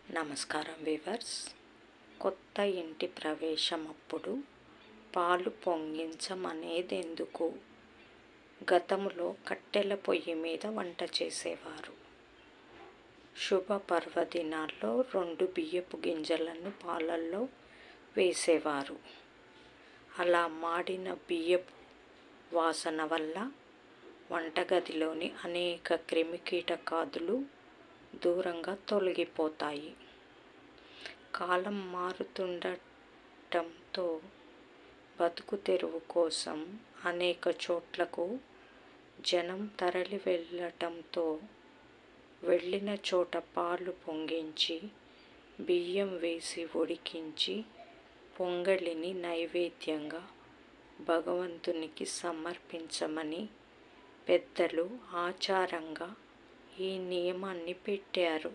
నమస్కారం వీవర్స్. కొత్త ఇంటి ప్రవేశం అప్పుడు పాలు పొంగించమనేదెందుకు? గతంలో కట్టెల పొయ్యి మీద వంట చేసేవారు. శుభ పర్వదినాల్లో 2 బియ్యపు గింజలను పాలల్లో వేసేవారు. అలా మాడిన బియ్యపు వాసన వల్ల వంటగదిలోని అనేక క్రిమికీటకాదులు దూరంగా తొలగిపోతాయి. కాలం మారుతుండటంతో బతుకు తెరువు కోసం అనేక చోట్లకు జనం తరలి వెళ్ళటంతో వెళ్ళిన చోట పాలు పొంగించి బియ్యం వేసి ఉడికించి పొంగలిని నైవేద్యంగా భగవంతునికి సమర్పించమని పెద్దలు ఆచారంగా ఈ నియమాన్ని పెట్టారు.